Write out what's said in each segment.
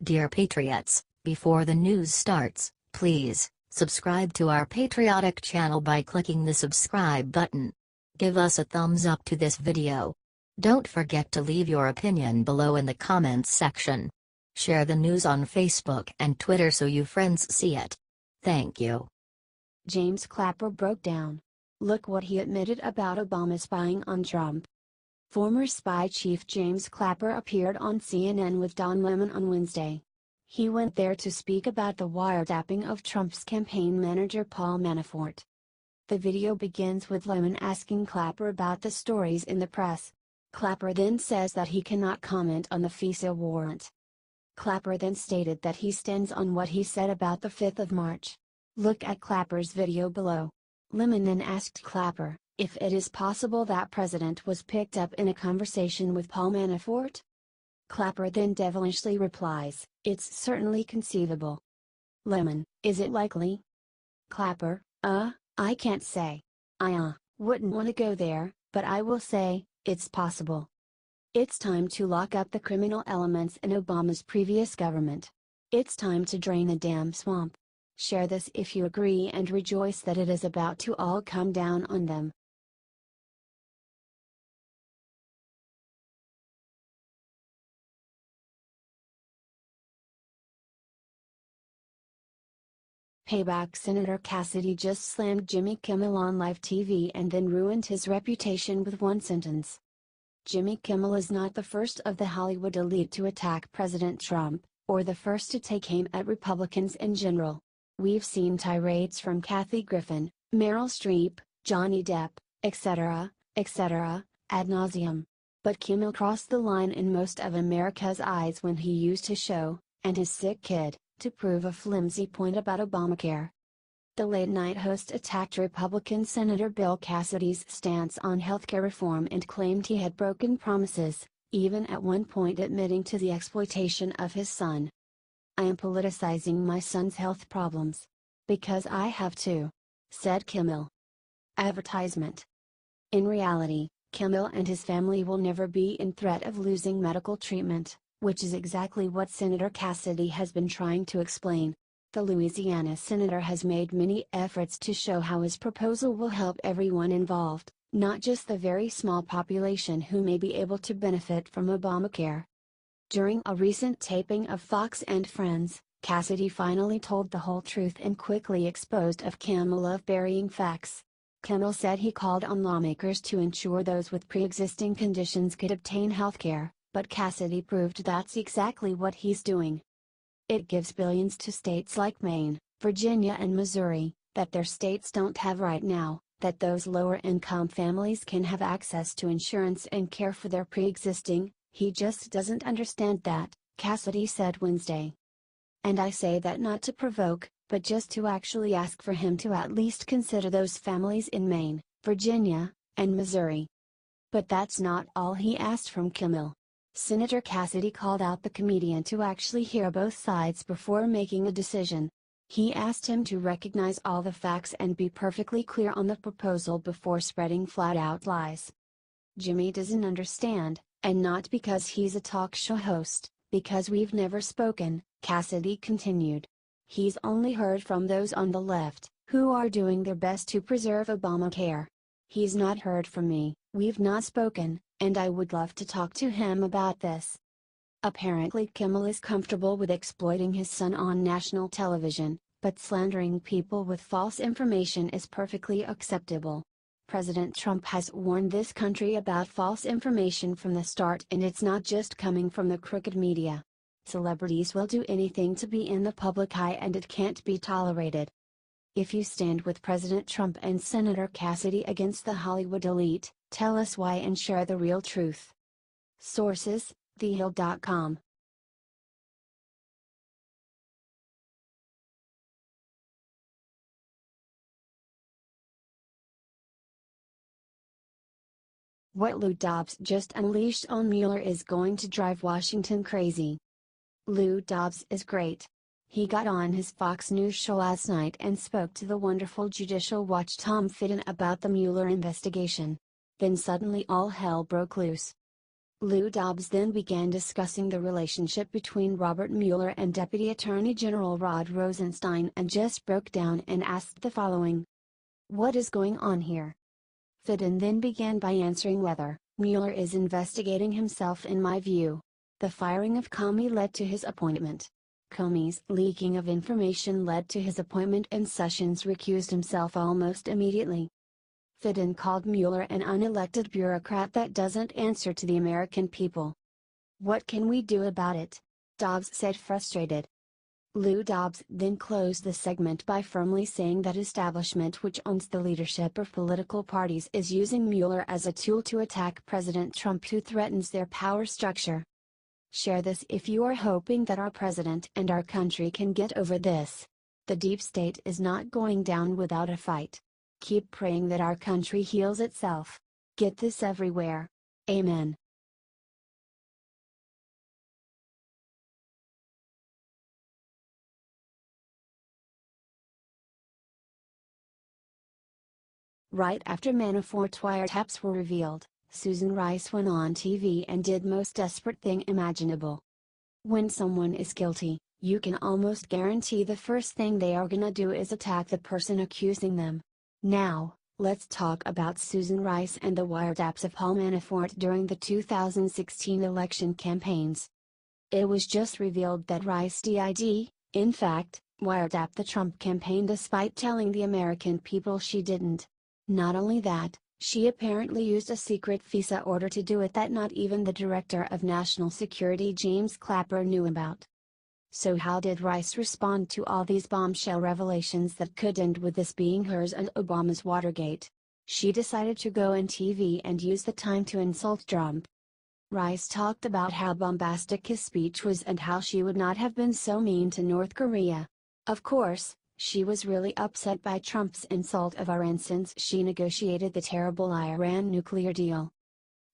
Dear Patriots, before the news starts, please subscribe to our patriotic channel by clicking the subscribe button. Give us a thumbs up to this video. Don't forget to leave your opinion below in the comments section. Share the news on Facebook and Twitter so you friends see it. Thank you. James Clapper broke down. Look what he admitted about Obama spying on Trump. Former spy chief James Clapper appeared on CNN with Don Lemon on Wednesday. He went there to speak about the wiretapping of Trump's campaign manager Paul Manafort. The video begins with Lemon asking Clapper about the stories in the press. Clapper then says that he cannot comment on the FISA warrant. Clapper then stated that he stands on what he said about the 5th of March. Look at Clapper's video below. Lemon then asked Clapper if it is possible that president was picked up in a conversation with Paul Manafort. Clapper then devilishly replies, "It's certainly conceivable." Lemon, "Is it likely?" Clapper, I can't say. I wouldn't want to go there, but I will say, it's possible. It's time to lock up the criminal elements in Obama's previous government. It's time to drain the damn swamp. Share this if you agree and rejoice that it is about to all come down on them. Payback. Senator Cassidy just slammed Jimmy Kimmel on live TV and then ruined his reputation with one sentence. Jimmy Kimmel is not the first of the Hollywood elite to attack President Trump, or the first to take aim at Republicans in general. We've seen tirades from Kathy Griffin, Meryl Streep, Johnny Depp, etc., ad nauseum. But Kimmel crossed the line in most of America's eyes when he used his show, and his sick kid, to prove a flimsy point about Obamacare. The late-night host attacked Republican Senator Bill Cassidy's stance on healthcare reform and claimed he had broken promises, even at one point admitting to the exploitation of his son. "I am politicizing my son's health problems. Because I have to," said Kimmel. Advertisement. In reality, Kimmel and his family will never be in threat of losing medical treatment, which is exactly what Senator Cassidy has been trying to explain. The Louisiana senator has made many efforts to show how his proposal will help everyone involved, not just the very small population who may be able to benefit from Obamacare. During a recent taping of Fox and Friends, Cassidy finally told the whole truth and quickly exposed of Kimmel of burying facts. Kimmel said he called on lawmakers to ensure those with pre-existing conditions could obtain healthcare, but Cassidy proved that's exactly what he's doing. It gives billions to states like Maine, Virginia and Missouri, that their states don't have right now, that those lower-income families can have access to insurance and care for their pre-existing. He just doesn't understand that, Cassidy said Wednesday. And I say that not to provoke, but just to actually ask for him to at least consider those families in Maine, Virginia, and Missouri. But that's not all he asked from Kimmel. Senator Cassidy called out the comedian to actually hear both sides before making a decision. He asked him to recognize all the facts and be perfectly clear on the proposal before spreading flat-out lies. Jimmy doesn't understand, and not because he's a talk show host, because we've never spoken, Cassidy continued. He's only heard from those on the left, who are doing their best to preserve Obamacare. He's not heard from me, we've not spoken, and I would love to talk to him about this. Apparently Kimmel is comfortable with exploiting his son on national television, but slandering people with false information is perfectly acceptable. President Trump has warned this country about false information from the start, and it's not just coming from the crooked media. Celebrities will do anything to be in the public eye, and it can't be tolerated. If you stand with President Trump and Senator Cassidy against the Hollywood elite, tell us why and share the real truth. Sources: thehill.com. What Lou Dobbs just unleashed on Mueller is going to drive Washington crazy. Lou Dobbs is great. He got on his Fox News show last night and spoke to the wonderful Judicial Watch Tom Fitton about the Mueller investigation. Then suddenly all hell broke loose. Lou Dobbs then began discussing the relationship between Robert Mueller and Deputy Attorney General Rod Rosenstein and just broke down and asked the following. What is going on here? Fitton then began by answering whether Mueller is investigating himself. In my view, the firing of Comey led to his appointment. Comey's leaking of information led to his appointment and Sessions recused himself almost immediately. Fitton called Mueller an unelected bureaucrat that doesn't answer to the American people. What can we do about it? Dobbs said, frustrated. Lou Dobbs then closed the segment by firmly saying that establishment which owns the leadership of political parties is using Mueller as a tool to attack President Trump, who threatens their power structure. Share this if you are hoping that our president and our country can get over this. The deep state is not going down without a fight. Keep praying that our country heals itself. Get this everywhere. Amen. Right after Manafort's wiretaps were revealed, Susan Rice went on TV and did most desperate thing imaginable. When someone is guilty, you can almost guarantee the first thing they are gonna do is attack the person accusing them. Now, let's talk about Susan Rice and the wiretaps of Paul Manafort during the 2016 election campaigns. It was just revealed that Rice did, in fact, wiretap the Trump campaign despite telling the American people she didn't. Not only that, she apparently used a secret FISA order to do it that not even the Director of National Security James Clapper knew about. So how did Rice respond to all these bombshell revelations that could end with this being hers and Obama's Watergate? She decided to go on TV and use the time to insult Trump. Rice talked about how bombastic his speech was and how she would not have been so mean to North Korea. Of course, she was really upset by Trump's insult of Iran since she negotiated the terrible Iran nuclear deal.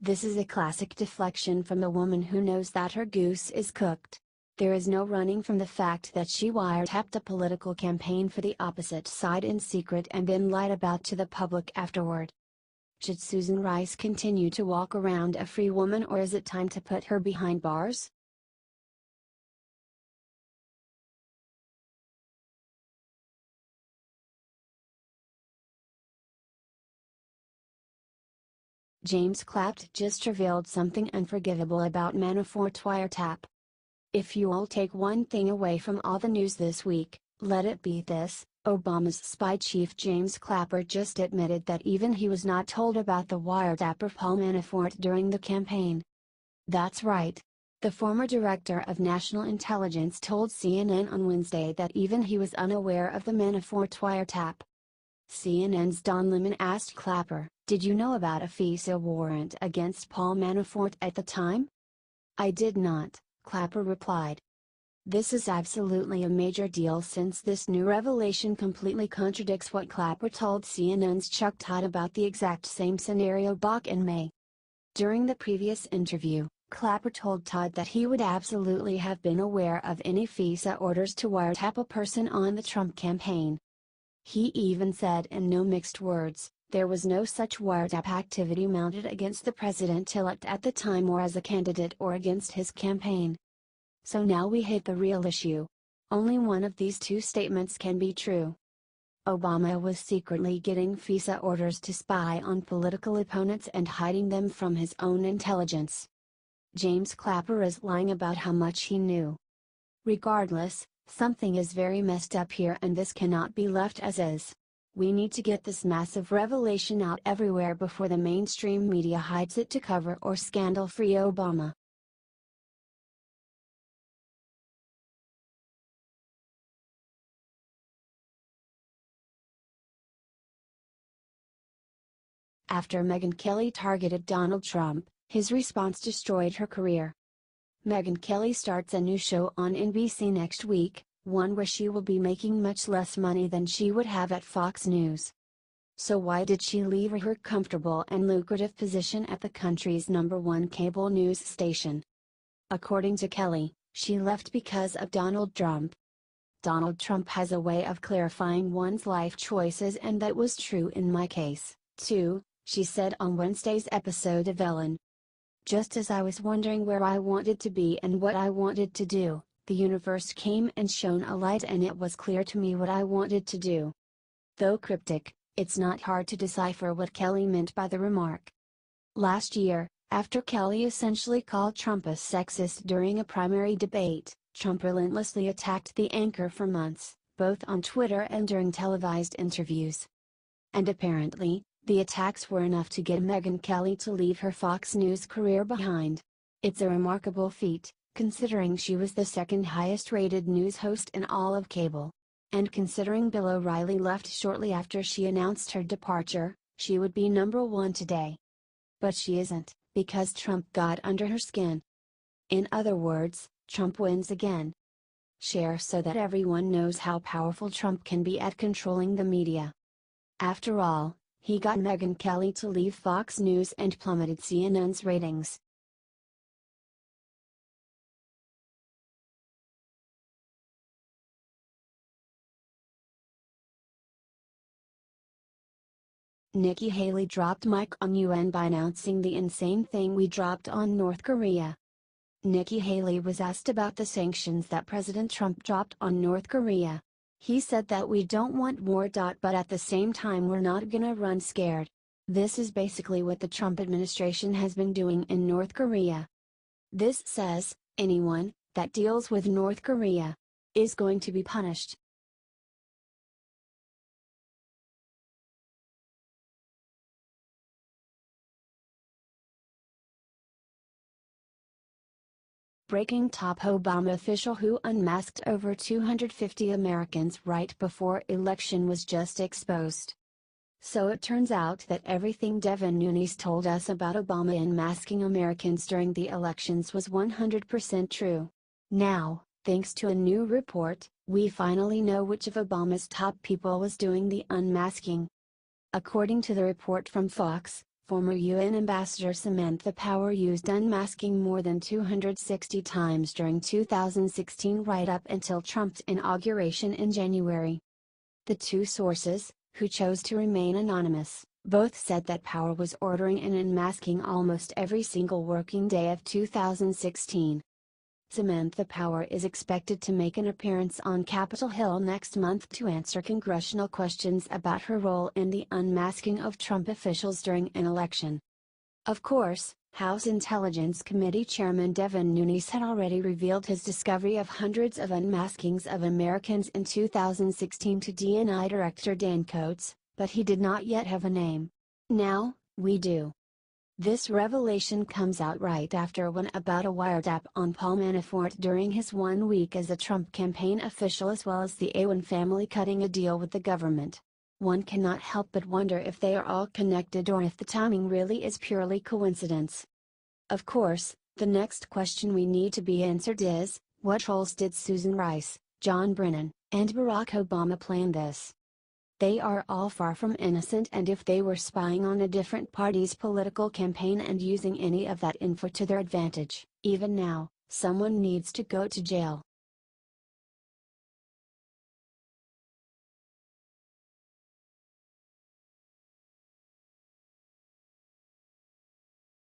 This is a classic deflection from the woman who knows that her goose is cooked. There is no running from the fact that she wiretapped a political campaign for the opposite side in secret and then lied about to the public afterward. Should Susan Rice continue to walk around a free woman, or is it time to put her behind bars? James Clapper just revealed something unforgivable about Manafort's wiretap. If you'll take one thing away from all the news this week, let it be this: Obama's spy chief James Clapper just admitted that even he was not told about the wiretap of Paul Manafort during the campaign. That's right. The former director of national intelligence told CNN on Wednesday that even he was unaware of the Manafort wiretap. CNN's Don Lemon asked Clapper, "Did you know about a FISA warrant against Paul Manafort at the time?" "I did not," Clapper replied. This is absolutely a major deal since this new revelation completely contradicts what Clapper told CNN's Chuck Todd about the exact same scenario back in May. During the previous interview, Clapper told Todd that he would absolutely have been aware of any FISA orders to wiretap a person on the Trump campaign. He even said in no mixed words, there was no such wiretap activity mounted against the president-elect at the time or as a candidate or against his campaign. So now we hit the real issue. Only one of these two statements can be true. Obama was secretly getting FISA orders to spy on political opponents and hiding them from his own intelligence. James Clapper is lying about how much he knew. Regardless, something is very messed up here and this cannot be left as is. We need to get this massive revelation out everywhere before the mainstream media hides it to cover or scandal-free Obama. After Megyn Kelly targeted Donald Trump, his response destroyed her career. Megyn Kelly starts a new show on NBC next week, one where she will be making much less money than she would have at Fox News. So why did she leave her comfortable and lucrative position at the country's #1 cable news station? According to Kelly, she left because of Donald Trump. Donald Trump has a way of clarifying one's life choices, and that was true in my case, too, she said on Wednesday's episode of Ellen. Just as I was wondering where I wanted to be and what I wanted to do, the universe came and shone a light and it was clear to me what I wanted to do. Though cryptic, it's not hard to decipher what Kelly meant by the remark. Last year, after Kelly essentially called Trump a sexist during a primary debate, Trump relentlessly attacked the anchor for months, both on Twitter and during televised interviews. And apparently, the attacks were enough to get Megyn Kelly to leave her Fox News career behind. It's a remarkable feat, considering she was the second highest rated news host in all of cable. And considering Bill O'Reilly left shortly after she announced her departure, she would be number one today. But she isn't, because Trump got under her skin. In other words, Trump wins again. Share so that everyone knows how powerful Trump can be at controlling the media. After all, he got Megyn Kelly to leave Fox News and plummeted CNN's ratings. Nikki Haley dropped mic on UN by announcing the insane thing we dropped on North Korea. Nikki Haley was asked about the sanctions that President Trump dropped on North Korea. He said that we don't want war. But at the same time we're not gonna run scared. This is basically what the Trump administration has been doing in North Korea. This says, anyone that deals with North Korea is going to be punished. Breaking top: Obama official who unmasked over 250 Americans right before election was just exposed. So it turns out that everything Devin Nunes told us about Obama unmasking Americans during the elections was 100% true. Now, thanks to a new report, we finally know which of Obama's top people was doing the unmasking. According to the report from Fox, former UN Ambassador Samantha Power used unmasking more than 260 times during 2016 right up until Trump's inauguration in January. The two sources, who chose to remain anonymous, both said that Power was ordering an unmasking almost every single working day of 2016. Samantha Power is expected to make an appearance on Capitol Hill next month to answer congressional questions about her role in the unmasking of Trump officials during an election. Of course, House Intelligence Committee Chairman Devin Nunes had already revealed his discovery of hundreds of unmaskings of Americans in 2016 to DNI Director Dan Coats, but he did not yet have a name. Now, we do. This revelation comes out right after one about a wiretap on Paul Manafort during his 1 week as a Trump campaign official, as well as the Aoun family cutting a deal with the government. One cannot help but wonder if they are all connected or if the timing really is purely coincidence. Of course, the next question we need to be answered is, what roles did Susan Rice, John Brennan, and Barack Obama play in this? They are all far from innocent, and if they were spying on a different party's political campaign and using any of that info to their advantage, even now, someone needs to go to jail.